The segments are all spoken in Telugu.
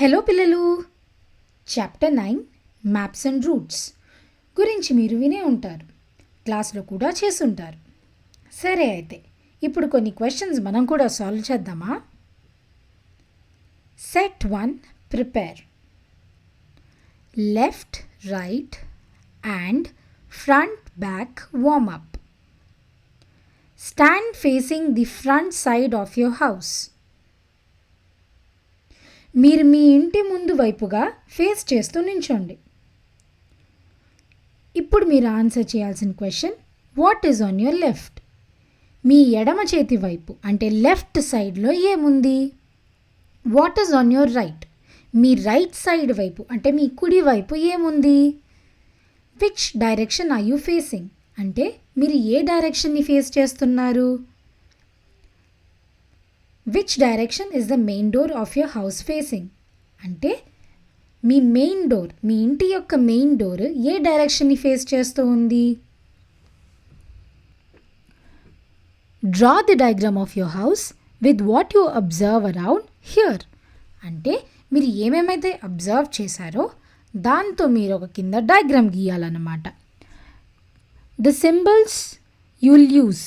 హలో పిల్లలు, చాప్టర్ 9 మ్యాప్స్ అండ్ రూట్స్ గురించి మీరు వినే ఉంటారు, క్లాస్లో కూడా చేసుంటారు. సరే అయితే ఇప్పుడు కొన్ని క్వశ్చన్స్ మనం కూడా సాల్వ్ చేద్దామా? Set 1 prepare. Left, right and front back warm up. Stand facing the front side of your house. మీరు మీ ఇంటి ముందు వైపుగా ఫేస్ చేస్తూ నించోండి. ఇప్పుడు మీరు ఆన్సర్ చేయాల్సిన question, what is on your left? మీ ఎడమ చేతి వైపు అంటే లెఫ్ట్ సైడ్లో ఏముంది? What is on your right? మీ రైట్ సైడ్ వైపు అంటే మీ కుడి వైపు ఏముంది? Which direction are you facing అంటే మీరు ఏ డైరెక్షన్ని ఫేస్ చేస్తున్నారు? Which direction is the main door of your house facing అంటే మీ మెయిన్ డోర్, మీ ఇంటి యొక్క మెయిన్ డోర్ ఏ డైరెక్షన్ని ఫేస్ చేస్తూ ఉంది? Draw the diagram of your house with what you observe around here అంటే మీరు ఏమేమైతే అబ్జర్వ్ చేశారో దాంతో మీరు ఒక కింద డయాగ్రామ్ గీయాలన్నమాట. The symbols you will use: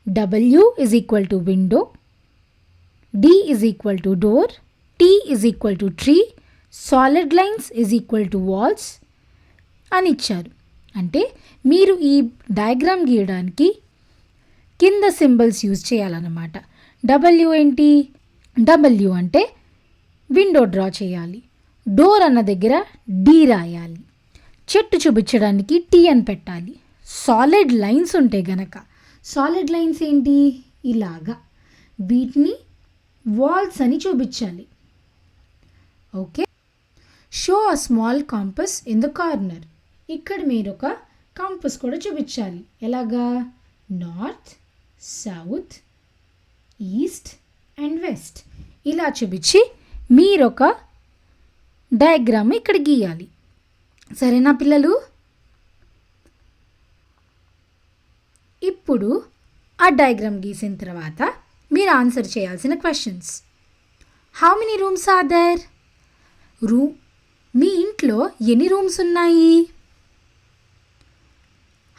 W is equal to window, D is equal to door, T is equal to tree, solid lines is equal to walls అని ఇచ్చారు. అంటే మీరు ఈ డయాగ్రామ్ గీయడానికి కింద సింబల్స్ యూజ్ చేయాలన్నమాట. W ఏంటి? W అంటే విండో డ్రా చేయాలి. డోర్ అన్న దగ్గర D రాయాలి. చెట్టు చూపించడానికి T అని పెట్టాలి. సాలిడ్ లైన్స్ ఉంటే గనక, సాలిడ్ లైన్స్ ఏంటి? ఇలాగా వీటిని వాల్స్ అని చూపించాలి. Okay. Show a small campus in the corner. ఇక్కడ మీరు ఒక కాంపస్ కూడా చూపించాలి. ఎలాగా? North, south, east and west ఇలా చూపించి మీరొక డయాగ్రామ్ ఇక్కడ గీయాలి. సరేనా పిల్లలు? ఇప్పుడు ఆ డయాగ్రామ్ గీసిన తర్వాత మీరు ఆన్సర్ చేయాల్సిన questions: how many rooms are there? మీ ఇంట్లో ఎన్ని రూమ్స్ ఉన్నాయి?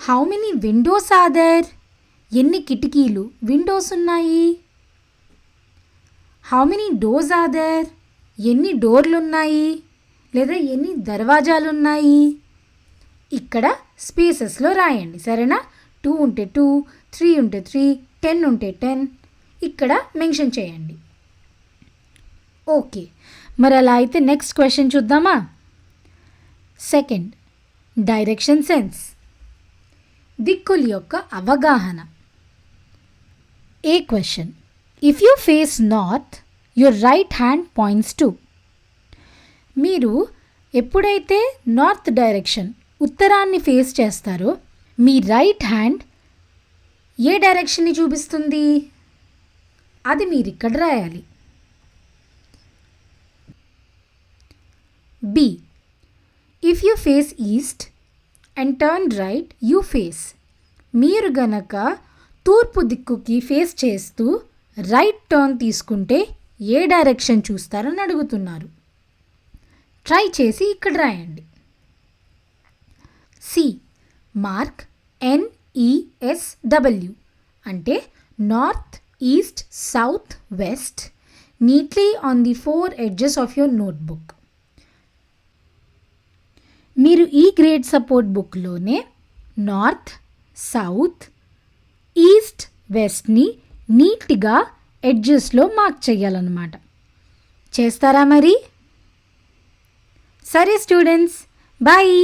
How many windows are there? ఎన్ని కిటికీలు, విండోస్ ఉన్నాయి? How many doors are there? ఎన్ని డోర్లు ఉన్నాయి లేదా ఎన్ని దర్వాజాలు ఉన్నాయి? ఇక్కడ స్పేసెస్లో రాయండి. సరేనా? 2 ఉంటే 2, 3 ఉంటే 3, 10 ఉంటే 10 ఇక్కడ మెన్షన్ చేయండి. ఓకే, మరి అలా అయితే నెక్స్ట్ క్వశ్చన్ చూద్దామా? సెకండ్, డైరెక్షన్ సెన్స్, దిక్కుల యొక్క అవగాహన. A question: if you face north your right hand points to. మీరు ఎప్పుడైతే నార్త్ డైరెక్షన్ ఉత్తరాన్ని ఫేస్ చేస్తారో మీ రైట్ హ్యాండ్ ఏ డైరెక్షన్ని చూపిస్తుంది? అది మీరు ఇక్కడ రాయాలి. B, if you face east and turn right you face. మీరు గనక తూర్పు దిక్కుకి ఫేస్ చేస్తూ రైట్ టర్న్ తీసుకుంటే ఏ డైరెక్షన్ చూస్తారని అడుగుతున్నారు. ట్రై చేసి ఇక్కడ రాయండి. సి, మార్క్ NESW అంటే north, east, south, west neatly on the 4 edges of your notebook. మీరు ఈ గ్రేడ్ సపోర్ట్ బుక్లోనే నార్త్, సౌత్, ఈస్ట్, వెస్ట్ని నీట్గా ఎడ్జెస్లో మార్క్ చేయాలన్నమాట. చేస్తారా మరి? సరే స్టూడెంట్స్, బాయ్.